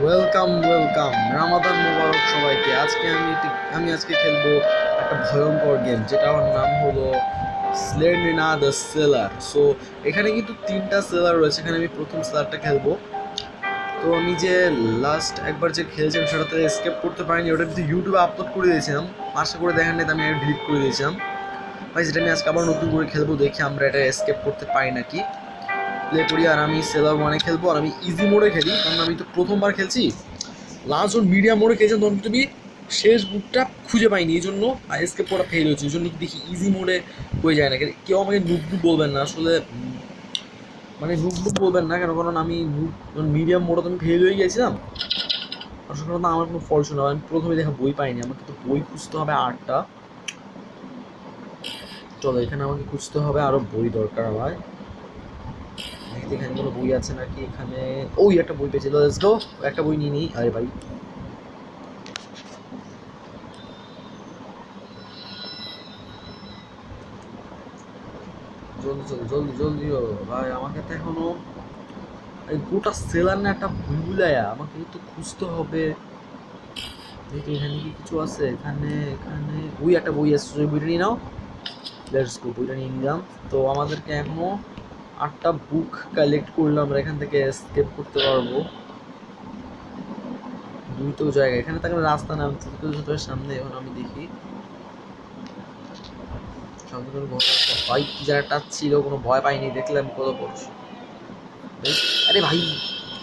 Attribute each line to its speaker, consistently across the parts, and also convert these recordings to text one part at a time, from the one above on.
Speaker 1: Welcome welcome, Ramadan মোবারক সবাইকে। আজকে খেলবো একটা ভয়ঙ্কর গেম, যেটার নাম হলো স্লেন্ডনা দ্য সেলার। সো এখানে কিন্তু তিনটা সেলার রয়েছে। এখানে আমি প্রথম সেলারটা খেলবো। তো আমি যে লাস্ট একবার যে খেলছিলাম সেটাতে এসকেপ করতে পারিনি, ওটা কিন্তু ইউটিউবে আপলোড করে দিয়েছিলাম। আশা করে দেখেন নাই, আমি ডিলিট করে দিয়েছিলাম ভাই। যেটা আমি আজকে আবার নতুন করে খেলবো, দেখি আমরা এটা এসকেপ করতে পারি নাকি। প্লে করি, আর আমি সেলার ওয়ানে খেলবো, আর আমি ইজি মোডে খেলি, কারণ আমি তো প্রথমবার খেলছি। লাস্ট যখন মিডিয়াম মোডে খেয়েছেন তখন কিন্তু আমি শেষ বুকটা খুঁজে পাইনি, এই জন্য এসকেপ করা ফেল হয়েছে। এই জন্য দেখি ইজি মোডে হয়ে যায় না। কেউ আমাকে নুবডুব বলবেন না আসলে, মানে নুবডুব বলবেন না কেন, কারণ আমি মিডিয়াম মোডে তো আমি ফেল হয়ে গিয়েছিলাম। আসলে আমার কোনো ফল শোনা, আমি প্রথমে দেখা বই পাইনি, আমাকে তো বই খুঁজতে হবে 8টা। চলো, এখানে আমাকে খুঁজতে হবে আরও বই দরকার আমার। দেখতে এখানে কোনো বই আছে নাকি। এখানে ওই একটা বই পেয়েছিল, লেটস গো। একটা বই নিয়ে নিই। আরে ভাই, জলদি চলো, জলদি জলদি ও ভাই। আমাকে তো এখনো এই গোটা সেলার না একটা ভুলভুলাইয়া, আমাকে তো খুঁজতে হবে। দেখি এখানে কি কিছু আছে। এখানে এখানে ওই একটা বই আছে, ওই বইটা নিয়ে নাও। লেটস গো, বইটা নিয়ে নিলাম। তো আমাদেরকে এখনো 8টা বুক কালেক্ট করলাম, আমরা এখান থেকে এসকেপ করতে পারবো। দুটো জায়গা এখানে থাকলে রাস্তা নামছে সামনে। এখন আমি দেখি সামনে কোনো ঘর আছে ভাই। কি জায়গাটা ছিল, কোনো ভয় পাইনি, দেখলাম কত পড়ছি। আরে ভাই,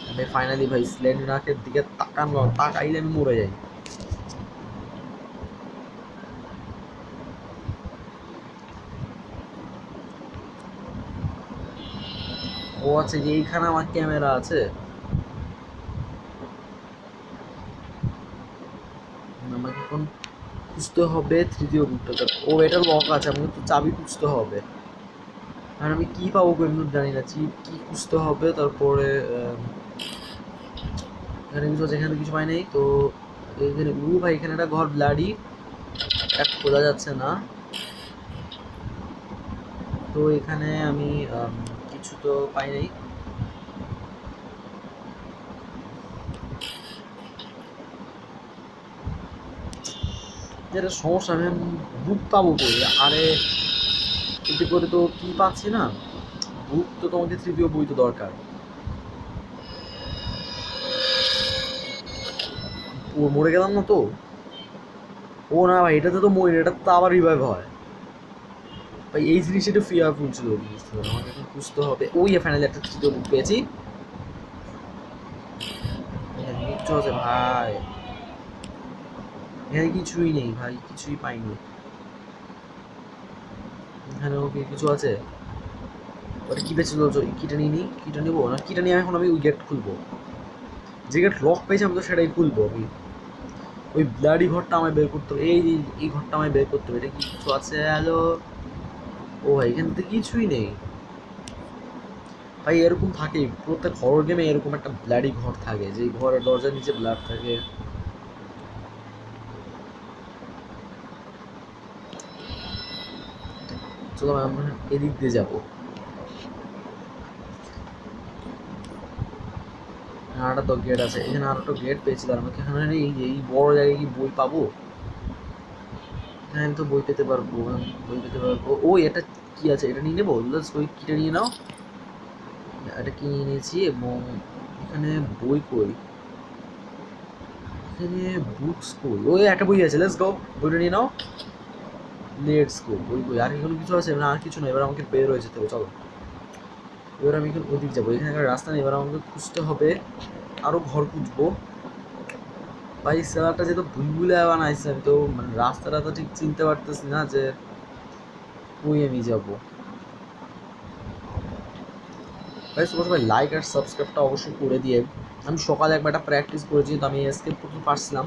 Speaker 1: আমি ফাইনালি ভাই স্লেন্ডারের দিকে তাকাইলে আমি মরে যাই। ও আছে যে এইখানে আমার ক্যামেরা আছে। আমাকে এখন খুঁজতে হবে তৃতীয় বুকটা। ও, এটা লক আছে, আমাকে তো চাবি খুঁজতে হবে। আর আমি কি পাবো এমনি জানি না। কি খুঁজতে হবে। তারপরে এখানে কিছু আছে, এখানে কিছু পাই নাই তো। এখানে ভাই, এখানে একটা ঘর ব্লাডি, এটা খোলা যাচ্ছে না। তো এখানে আমি কিছু তো পাই নাই। যেটা সমস্যা, আমি বুক পাবো কই? আরে এতে করে তো কি পাচ্ছি না। বুক তো তোমাকে তৃতীয় বই তো দরকার। ও, মরে গেলাম না তো? ও না ভাই, এটাতে তো মরে, এটা তো আবার রিভাইভ হয় ভাই। এই জিনিসটা একটু ফিয়ারফুল ছিল, বুঝতে পারো। আমাকে এখন খুঁজতে হবে। ওই ফাইনালি একটা তৃতীয় বুক পেয়েছি। এখানে কিচ্ছু আছে ভাই? এখানে কিছুই নেই ভাই, কিছুই পাইনি। এখানে ওকে কিছু আছে? ওটা কি পেয়েছিল? কিটা নিয়ে নিই। কিটা নিবো না, কিটা নিয়ে এখন আমি ওই গেট খুলবো। যে গেট লক পেয়েছি আমি তো সেটাই খুলবো আমি। ওই ব্লাডি ঘরটা আমায় বের করতে হবে। এই ঘরটা আমায় বের করতে হবে। এটা কি কিছু আছে? হ্যালো। ও ভাই, এখানে তো কিছুই নেই ভাই। এরকম থাকে প্রত্যেক হরর গেমে, এরকম একটা ব্লাডি ঘর থাকে, যে ঘরের দরজার নিচে ব্লাড থাকে। চলো আমরা এদিক দিয়ে যাবো। আরেকটা তো গেট আছে এখানে, আর একটা গেট পেয়েছি। তার আমাকে এখানে এই বড় জায়গায় কি বই পাবো? হ্যাঁ, আমি তো বই পেতে পারবো, বই পেতে পারবো। ওই এটা কি আছে, এটা নিয়ে নেবো। ওই কিটা নিয়ে নাও। এটা কি নিয়ে নিয়েছি। এবং এখানে বই কই? এখানে বুকস কই? ওই একটা বই আছে, লেটস গো। বইটা নিয়ে নাও। Let's go. বই কই? আর এখানে কিছু আছে না? আর কিছু না। এবার আমাকে বের হয়ে যেতে হবে, চলো। এবার আমি এখন ওদিক যাবো। এখানে একটা রাস্তা নেই, এবার আমাকে খুঁজতে হবে। আরো ঘর খুঁজবো ভাই। সেলারটা যেহেতু ভুলভুলে বানাইছে, আমি তো মানে রাস্তাটা তো ঠিক চিনতে পারতেছি না যে কই আমি যাবো। ভাই সবাই লাইক আর সাবস্ক্রাইবটা অবশ্যই করে দিয়ে। আমি সকালে একবার একটা প্র্যাকটিস করেছি, তো আমি এসকেপ করতে পারছিলাম।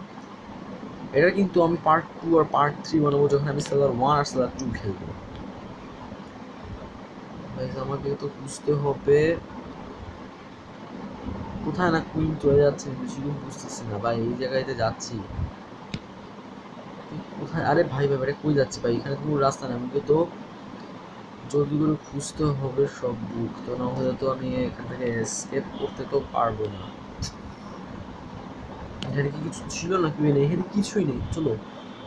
Speaker 1: এটা কিন্তু আমি পার্ট 2 আর পার্ট 3 বানাবো, যখন আমি সেলার 1 আর সেলার 2 খেলবো। ভাই আমাকে তো বুঝতে হবে কোথায় না কুইন চলে যাচ্ছে, কিছুই বুঝতেছি না ভাই। এই জায়গাতে যাচ্ছি কোথায়? আরে ভাই ভাই, এটা কই যাচ্ছে ভাই? এখানে কোনো রাস্তা নেই। আমাকে তো জলদি করে খুঁজতে হবে সব বুক, তো না হলে তো আমি এখান থেকে এসকেপ করতে তো পারবো না। এখানে কি কিছু ছিল না কি নেই? এখানে কিছুই নেই। চলো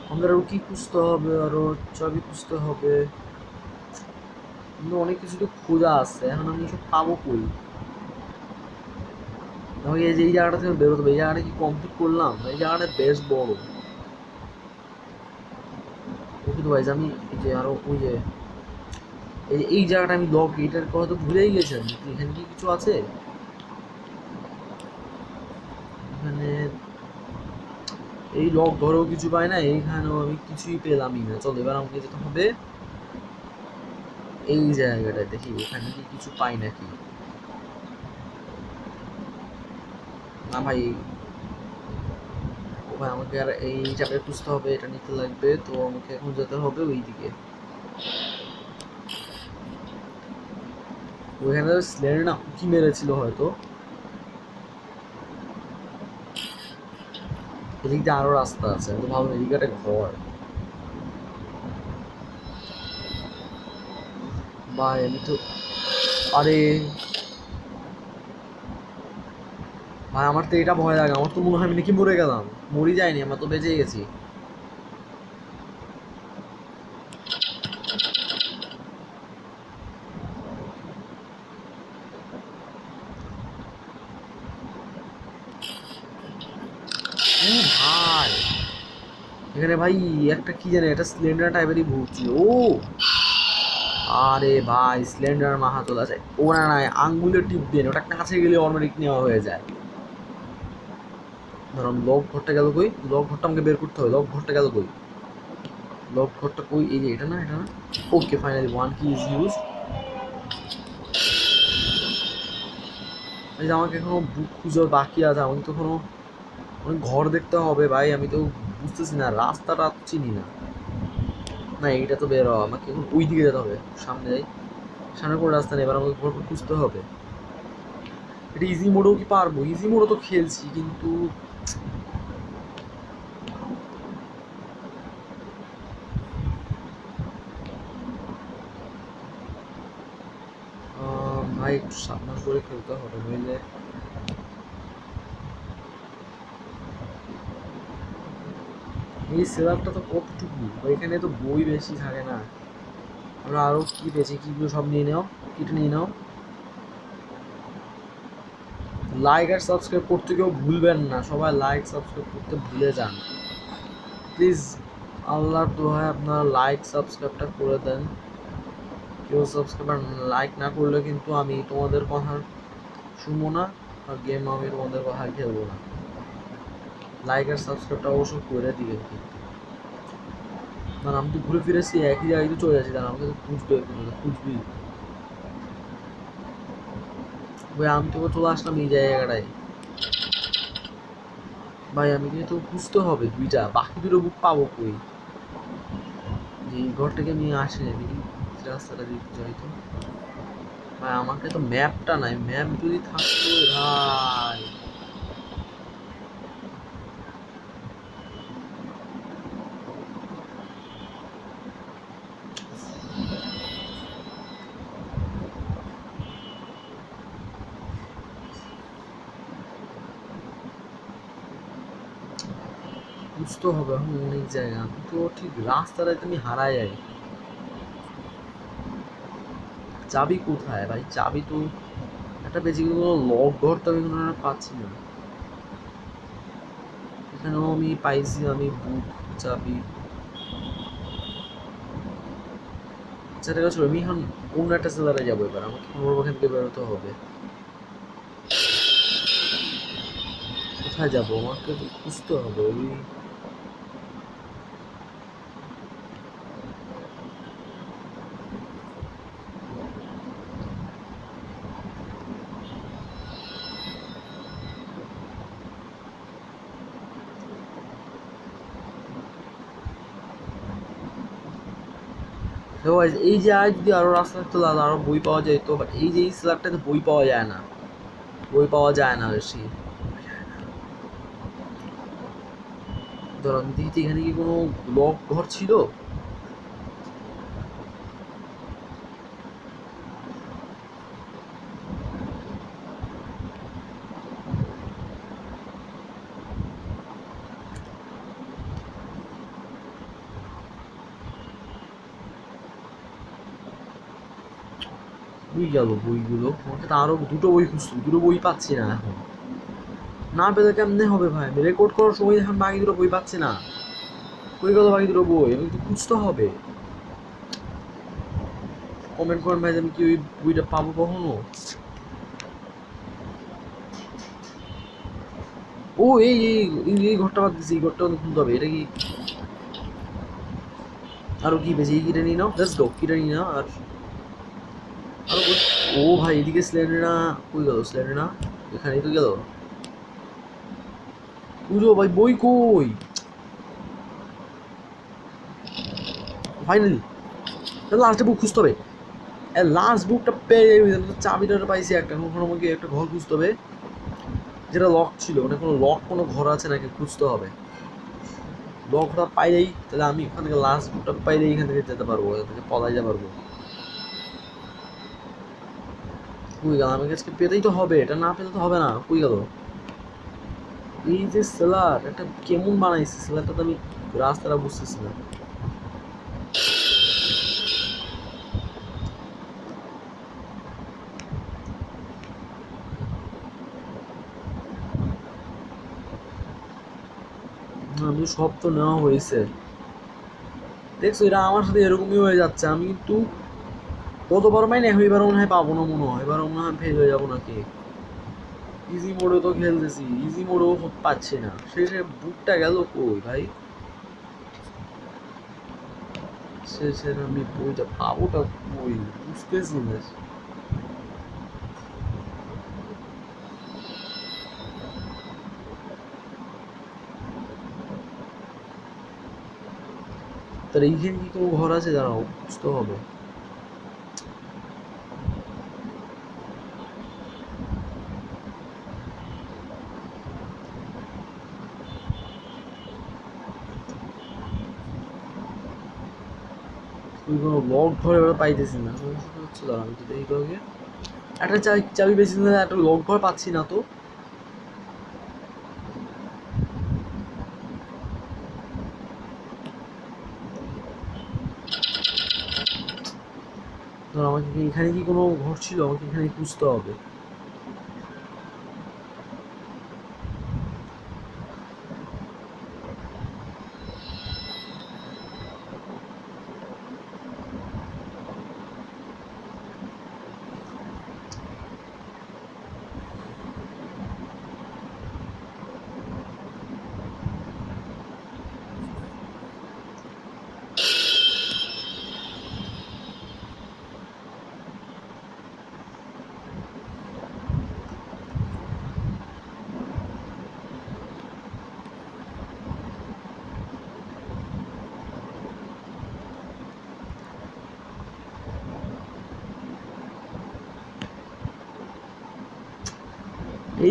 Speaker 1: আমাদের আরো কি খুঁজতে হবে, আরো চাবি খুঁজতে হবে, কিন্তু অনেক কিছু তো খোঁজা আছে, এখন আমি সব পাবো কই? আমাকে এই যে এই জায়গাটা থেকে বেরোতে হবে। এই জায়গাটা কি কমপ্লিট করলাম? এই জায়গাটা বেশ বড়। ওকে তো ভাই আমি এই যে আরো ওই যে এই জায়গাটা আমি লক এটার কথা তো ভুলেই গেছিলাম। এখানে কি কিছু আছে? এখানে এই লক ঘরেও কিছু পাই না, এইখানেও আমি কিছুই পেলামই না। চলো এবার আমাকে যেতে হবে এই জায়গাটা, দেখি এখানে কি কিছু পাই নাকি। না ভাই, ও ভাই আমাকে আর এই চাপে খুঁজতে হবে, এটা নিতে লাগবে, তো আমাকে এখন যেতে হবে ওই দিকে। ওইখানে স্লেয়ার না উকি মেরেছিল হয়তো। এদিক দিয়ে আরো রাস্তা আছে, আমি তো ভাবলাম এদিকে একটা ঘর। ভাই আমি তো, আরে ভাই আমার তো এটা ভয় লাগে, আমার তো মনে হয় আমি নাকি মরে গেলাম। মরি যায়নি, আমরা তো বেঁচে গেছি। ভাই এখানে ভাই একটা কি জানে, একটা স্লেন্ডার টাইপেরই ভূত ছিল। ও আরে ভাই স্লেন্ডার মাহা চলে আসে। ওরা নাই আঙ্গুলের টিপ দিয়ে ওটা কাছে গেলে অটোমেটিক নেওয়া হয়ে যায়। ধরুন লক ঘরটা গেল কই? লক ঘরটা আমাকে বের করতে হবে। লক ঘরটা গেল কই? লক ঘরটা কই? এই যে এটা না, এটা না। ওকে ফাইনালি ওয়ান কি ইজ ইউজ। এই যে আমাকে এখনো বুক খুঁজে বাকি আছে, আমি তো এখনো অনেক ঘর দেখতে হবে ভাই। আমি তো বুঝতেছি না, রাস্তাটা চিনি না। না এইটা তো বের হওয়া, আমাকে এখন ওই দিকে যেতে হবে। সামনে যাই, সামনে কোনো রাস্তা নেই, এবার আমাকে ঘর খুঁজতে হবে। এটা ইজি মোডেও কি পারবো? ইজি মোডও তো খেলছি কিন্তু ভাই একটু সাবধান করে খেলতে হবে, নইলে এই সেলারটা তো কতটুকু, এখানে তো বই বেশি থাকে না। আমরা আরো কি পেয়েছি, কিগুলো সব নিয়ে নাও, কিটা নিয়ে নাও। লাইক আর সাবস্ক্রাইব করতে কেউ ভুলবেন না, সবাই লাইক সাবস্ক্রাইব করতে ভুলে যান প্লিজ। আল্লাহর দোহায় আপনারা লাইক সাবস্ক্রাইবটা করে দেন। কেউ সাবস্ক্রাইব আর লাইক না করলে কিন্তু আমি তোমাদের কথা শুনবো না, আর গেম আমি তোমাদের কথা খেলবো না। লাইক আর সাবস্ক্রাইবটা অবশ্যই করে দিবেন কিন্তু। মানে আমি তো ঘুরে ফিরে এসে একই জায়গায় তো চলে যাচ্ছি, তাহলে আমাকে তো খুঁজবে, খুঁজবি। ভাই আমি তো চলে আসলাম এই জায়গাটায়। ভাই আমি কিন্তু খুঁজতে হবে দুইটা, বাকি দুটো বুক পাবো কই? এই ঘরটাকে নিয়ে আসে দেখি রাস্তাটা দিতে যাই তো। ভাই আমাকে তো ম্যাপটা নাই, ম্যাপ যদি থাকতো ভাই। বুঝতে হবে এখন অনেক জায়গা, আমি তো ঠিক রাস্তাটায় তুমি হারাই যাই। চাবি কোথায় ভাই? চাবি তো একটা পেয়েছি, কিন্তু লক ঘর তো আমি কোনো পাচ্ছি না। এখানেও আমি পাইছি আমি বুক, চাবি। আচ্ছা ঠিক আছে, আমি এখন অন্য একটা সেলারে যাবো। এবার আমাকে ওখান থেকে বেরোতে হবে। কোথায় যাবো? আমাকে তো খুঁজতে হবে ওই। এই যে আজ যদি আরো রাস্তা থাকতো তাহলে আরো বই পাওয়া যেত, বাট এই যে এই সেলারটাতে বই পাওয়া যায় না, বই পাওয়া যায় না বেশি। ধরো আমি দেখি এখানে কি কোনো লক ঘর ছিল? কই গেল বইগুলো? আমাকে তো আরো দুটো বই খুঁজছি, দুটো বই পাচ্ছি না এখন। না পেলে কেমনে হবে ভাই? আমি রেকর্ড করার সময় এখন বাকি দুটো বই পাচ্ছি না। কই গেল বাকি দুটো বই? আমি তো খুঁজতে হবে। কমেন্ট করেন ভাই, আমি কি ওই বইটা পাবো কখনো? ও এই এই এই ঘরটা বাদ দিছি, এই ঘরটা খুলতে হবে। এটা কি আরো কি বেশি? এই কিটা নিয়ে নাও, লেটস গো, কিটা নিয়ে নাও। আর আরো ও ভাই, এদিকে স্লেন্ডারনা কই গেল? স্লেন্ডারনা এখানেই তো গেল। বুঝো ভাই, বই কই? ফাইনালি লাস্ট বুক খুঁজতে হবে। লাস্ট বুকটা পেয়ে যাবে, চাবিটা পাইছি একটা। এখন আমাকে একটা ঘর খুঁজতে হবে যেটা লক ছিল, মানে কোনো লক কোনো ঘর আছে নাকি খুঁজতে হবে। লকটা পাইলেই তাহলে আমি ওখান থেকে লাস্ট বুকটা পাইলেই এখান থেকে যেতে পারবো, এখান থেকে পলাই যেতে পারবো। কই গেল? আমাকে আজকে পেতেই তো হবে, এটা না পেলে তো হবে না। কই গেল? এই যে সেলার, এটা কেমন বানাইছে সেলারটা, তো আমি রাস্তাটা বুঝতেছি না। আমি সব তো নেওয়া হয়েছে, দেখছো? এটা আমার সাথে এরকমই হয়ে যাচ্ছে। আমি কিন্তু গতবার মাইনে এবারও মনে হয় পাবো না, মনে হয় এবারও মনে হয় ফেল হয়ে যাবো নাকি। ইজি মোডে তো খেলতেছি, ইজি মোডেও পাচ্ছি না। শেষে বুকটা গেল কই ভাই? শেষে আমি বইটা পাবোটা কই বুঝতেছি না। তাহলে এইখানে কি কোনো ঘর আছে? দাঁড়াও, বুঝতে হবে। তুই কোনো লক ঘর এবার পাইতেছি না, সমস্যাটা হচ্ছে। দাঁড়া, আমি তো দেখি কাউকে একটা চাবি বেশি না, একটা লক ঘর পাচ্ছি না তো। ধর, আমাকে কি এখানে কি কোনো ঘর ছিল? আমাকে এখানে খুঁজতে হবে।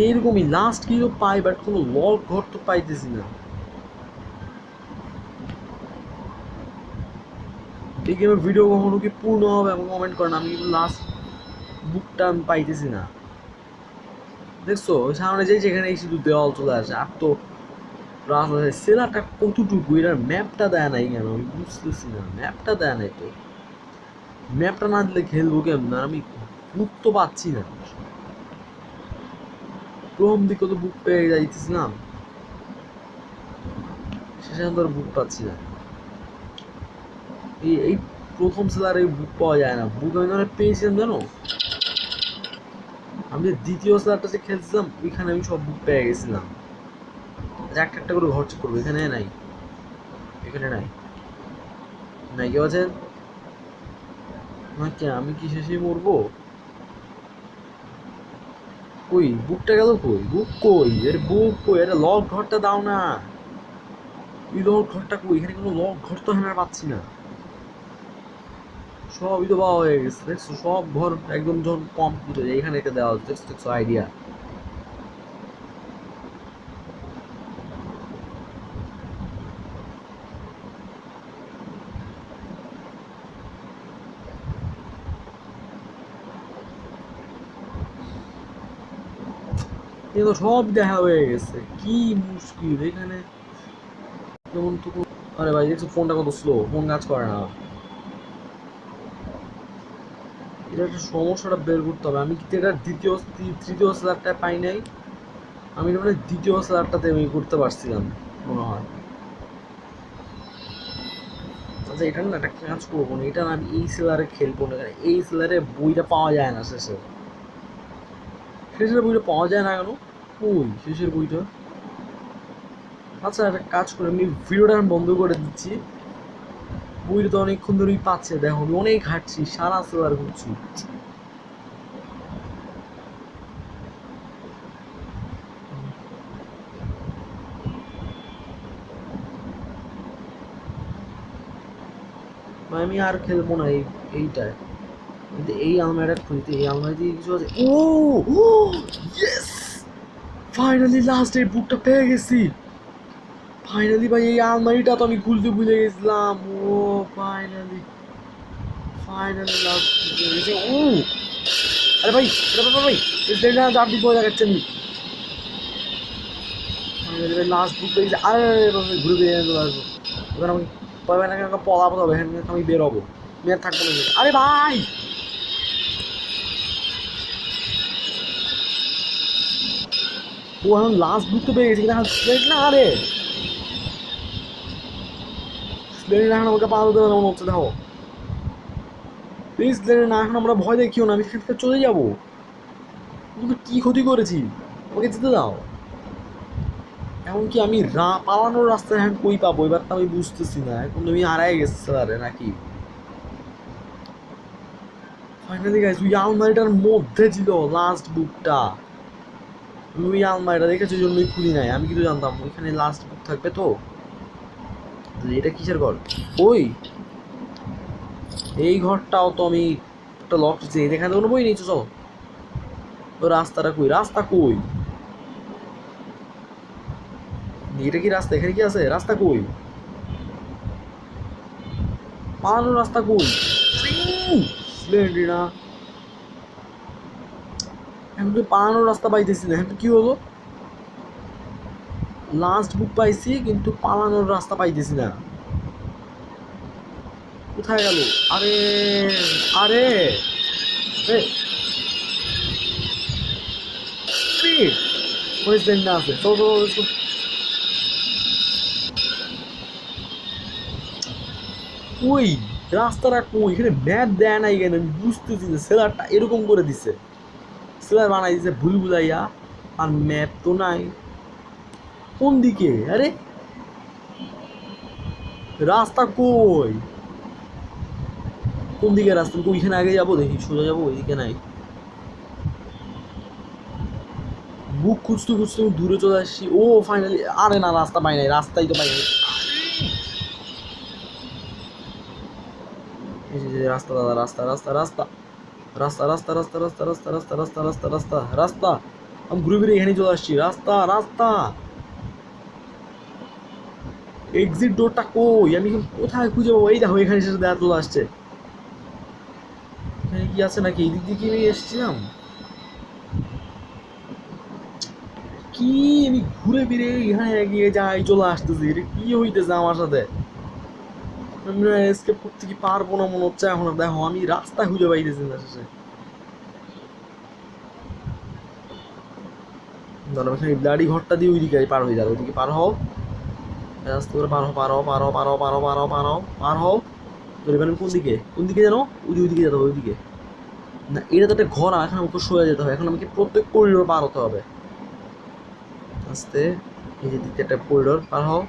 Speaker 1: এইরকমই লাস্ট কি পাই, বাট কোনো লক ঘর তো পাইতেছি না। এই গেমের ভিডিও কখনো কি পূর্ণ হবে? এবং কমেন্ট করেন। আমি কিন্তু লাস্ট বুকটা আমি পাইতেছি না। দেখছো সামনে যেই যেখানে শুধু দেওয়াল চলে আসে, আর তো রাস্তা। সেলারটা কতটুকু? এটার ম্যাপটা দেয় নাই কেন আমি বুঝতেছি না। ম্যাপটা দেয় নাই তো, ম্যাপটা না দিলে খেলবো কেমন? আর আমি বুক তো পাচ্ছি না। প্রথম দিকে তো বুক পেয়ে যাইতেছিলাম, শেষে তো আর বুক পাচ্ছি না। এই প্রথম সেলারে বুক পাওয়া যায় না। বুক আমি ধরে পেয়েছিলাম জানো, আমি যে দ্বিতীয় সেলারটা যে খেলছিলাম ওইখানে আমি সব বুক পেয়ে গেছিলাম। একটা একটা করে ঘর চেক করবো। এখানে নাই, এখানে নাই, নাই। কেউ আছেন? না কে? আমি কি শেষেই মরবো? কই বুকটা গেল? কই বুক কই? এর বুক কই? এটা লক ঘরটা দাও না। এই লক ঘরটা কই? এখানে কোনো লক ঘর তো এখানে আর পাচ্ছি না। সবই তো পাওয়া হয়ে গেছে, দেখছো? সব ঘর একদম যখন কমপ্লিট হয়ে যায় এখানে একটা দেওয়া হচ্ছে, দেখছো আইডিয়া? কিন্তু সব দেখা হয়ে গেছে, কি মুশকিল এখানে। যেমন তো আরে ভাই দেখছো ফোনটা কত স্লো, ফোন কাজ করে না। এটা একটা সমস্যাটা বের করতে হবে। আমি কিন্তু এটা তৃতীয় স্ল্যাবটা পাই নাই। আমি মানে দ্বিতীয় স্ল্যাবটাতে আমি করতে পারছিলাম মনে হয়। আচ্ছা এটা না একটা কাজ করবো না, এটা না আমি এই সেলারে খেলবো না, এই সেলারে বইটা পাওয়া যায় না। শেষের বইটা পাওয়া যায় না কেন? ওই শেষের বইটা। আচ্ছা একটা কাজ করে আমি ভিডিওটা বন্ধ করে দিচ্ছি। বইটা তো অনেকক্ষণ ধরেই পাচ্ছে, দেখো আমি অনেক ঘাটছি, সারা সেলার ঘুরছি। আমি আর খেলবো না এইটায়। কিন্তু এই আলমারিটা খুলতে, এই আলমারিতে কিছু আছে। ও ও ইয়েস, ফাইনালি লাস্ট এই বুকটা পেয়ে গেছি। ফাইনালি ভাই এই আলমারিটা তো আমি খুলতে ভুলে গেছিলাম। ও ফাইনালি, ফাইনালি লাস্ট পেয়ে গেছি। ও আরে ভাই, আরে ভাই এটা জার দিব দেখাচ্ছেন। ফাইনালি ভাই লাস্ট বুক পেয়ে গেছি। আরে ঘুরে বেরিয়ে চলে আসবো এবার। আমি পাবে না কেন, পলাবো হবে, এখান থেকে আমি বেরোবো, আমি আর থাকবো না। আরে ভাই ও এখন লাস্ট বুক তো পেয়ে গেছি, কিন্তু এখন স্প্লেন্ড না। আরে স্প্লেন্ড এখন আমাকে পাওয়া দেবে না মনে হচ্ছে। দেখো প্লিজ স্প্লেন্ড না, এখন আমরা ভয় দেখিও না, আমি সেখান থেকে চলে যাবো। তুমি কি ক্ষতি করেছি, আমাকে যেতে দাও। এমনকি আমি পালানোর রাস্তা এখন কই পাবো এবার তো আমি বুঝতেছি না। এখন তুমি হারাই গেছে আরে নাকি। ফাইনালি গাইস ওই আলমারিটার মধ্যে ছিল লাস্ট বুকটা। ওই আলমারিটা দেখেছো ওই জন্যই খুলি নাই, আমি কিন্তু জানতাম ওইখানে লাস্ট বুক থাকবে। তো এটা কিসের ঘর? ওই এই ঘরটাও তো আমি একটা লক দিচ্ছি, এখানে কোনো বই নেই। চলো তো রাস্তাটা কই, রাস্তা কই? এটা কি রাস্তা? এখানে কি আছে? রাস্তা কই? পালানোর রাস্তা কই? স্প্লেন্ডিনা, এখন তো পালানোর রাস্তা পাইতেছি না। এখন কি হলো? লাস্ট বুক পাইছি কিন্তু পালানোর রাস্তা পাইতেছি না। কোথায় গেল? আরে আরে না আছে। চলো চলো চলো। ওই রাস্তাটা কই? এখানে ম্যাপ দেয় নাই কেন আমি বুঝতেছি না। সেলারটা এরকম করে দিছে, সেলার বানাই দিছে ভুল ভুলাইয়া, আর ম্যাপ তো নাই। কোন দিকে? আরে রাস্তা কই? কোন দিকে রাস্তা? ওইখানে আগে যাবো, দেখি সোজা যাবো, ওইদিকে নাই। বুক খুঁজতে খুঁজতে দূরে চলে আসছি। ও ফাইনালি, আরে না রাস্তা পাই নাই, রাস্তাই তো পাই নাই। রাস্তা দাদা, রাস্তা রাস্তা রাস্তা রাস্তা রাস্তা রাস্তা রাস্তা রাস্তা রাস্তা রাস্তা রাস্তা রাস্তা রাস্তা। আমি ঘুরে ঘুরে এখানে চলে আসছি। রাস্তা রাস্তা, এক্সিট ডোরটা কই? আমি কোথায় খুঁজে পাবো? এই দেখো এখানে এসে দেখা চলে আসছে। এখানে কি আছে নাকি? এই দিক দিয়ে কি আমি এসেছিলাম? কি আমি ঘুরে ফিরে এখানে এগিয়ে যাই, চলে আসতেছি। এটা কি হইতেছে আমার সাথে? আমি এসকেপ করতে কি পারবো না মনে হচ্ছে এখন। দেখো আমি রাস্তা খুঁজে পাইতেছি না শেষে। ধরো এখানে ব্লাডি ঘরটা দিয়ে ওইদিকে পার হয়ে যাবে, ওইদিকে পার হও। আস্তে করে পার হও, পার হও, পার হও, পার হও, পার হও, পার হও, পার হও, পার হও। তোর এবার কোন দিকে, কোন দিকে জানো? ওইদিকে যেতে হবে, ওইদিকে। না এটা তো একটা ঘর, এখন আমাকে সরে যেতে হবে। এখন আমাকে প্রত্যেক করিডোর পার হতে হবে আস্তে। এই যে দিকে একটা করিডোর পার হও,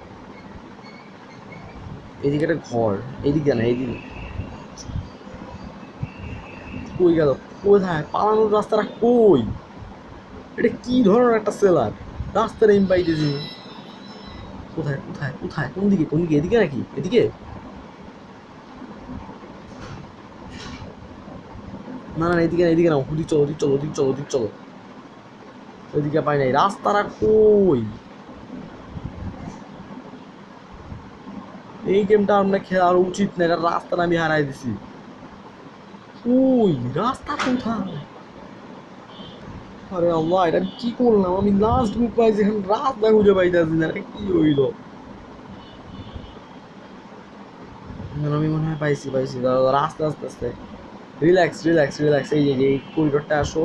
Speaker 1: এইদিকে একটা ঘর, এইদিকে না এইদিকে। কই গেল? কোথায় পালানোর রাস্তাটা কই? এটা কি ধরনের একটা সেলার? রাস্তার এম পাইতেছি না। কোথায় কোথায় কোথায়? কোন দিকে, কোন দিকে? এদিকে নাকি? এদিকে? না না এদিকে না, এদিকে না। ওদিক চলো, ওদিক চলো, ওদিক চলো, ওদিক চলো। ওইদিকে পাই নাই, রাস্তাটা কই? এই গেমটা আমরা খেলা উচিত না, এটা রাস্তাটা আমি হারাই দিছি। ওই রাস্তা কোথায়? আরে আল্লাহ, এটা আমি কি করলাম? আমি লাস্ট বুক পাইছি, এখন রাস্তা খুঁজে পাইতেছি না। এটা কি হইলো? আমি মনে হয় পাইছি পাইছি। দাঁড়াও, দাঁড়াও, আস্তে আস্তে আস্তে। রিল্যাক্স রিল্যাক্স রিল্যাক্স, এই যে এই করিডোরটা আসো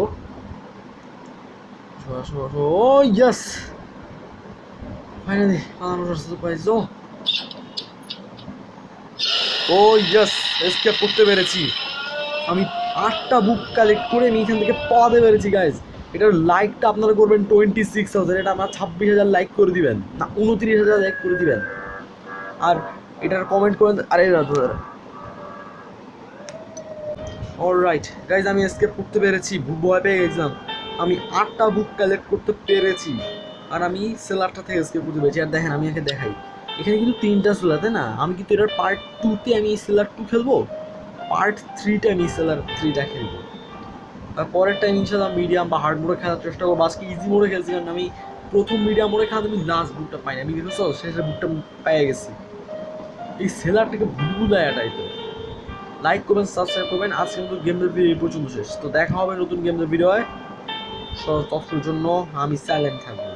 Speaker 1: আসো আসো আসো। ও ইয়েস, ফাইনালি পালানোর রাস্তা তো পাইছো। ও ইয়েস, এসকেপ করতে পেরেছি আমি। 8টা বুক কালেক্ট করে আমি এখান থেকে পালাতে পেরেছি গাইজ। এটার লাইকটা আপনারা করবেন 26,000, এটা আমার 26,000 লাইক করে দিবেন, না 29,000 লাইক করে দিবেন। আর এটার কমেন্ট করেন। আরে দাদা, অলরাইট গাইজ, আমি এসকেপ করতে পেরেছি, ভয় পেয়ে গেছিলাম। আমি 8টা বুক কালেক্ট করতে পেরেছি আর আমি সেলারটা থেকে এসকেপ করতে পেরেছি। আর দেখেন আমি একে দেখাই, এখানে কিন্তু 3টা সেলার, তাই না? আমি কিন্তু এটার পার্ট 2তে আমি সেলার 2 খেলবো, পার্ট 3তে আমি সেলার 3টা খেলবো। আর পরের টাইম ইনশাল্লাহ মিডিয়াম বা হার্ড মোডে খেলার চেষ্টা করবো। আজকে ইজি মোডে খেলছি কারণ আমি প্রথম মিডিয়াম মোডে খেলাতে আমি লাস্ট বুকটা পাইনি, আমি কিন্তু শেষের বুকটা পেয়ে গেছি। এই সেলারটাকে ভুলভুলাইয়া টাইপের। লাইক করবেন, সাবস্ক্রাইব করবেন। আজকে কিন্তু গেমের ভিডিও এই পর্যন্ত শেষ, তো দেখা হবে নতুন গেমের ভিডিওয়। ততক্ষণের জন্য আমি সাইলেন্ট থাকবো।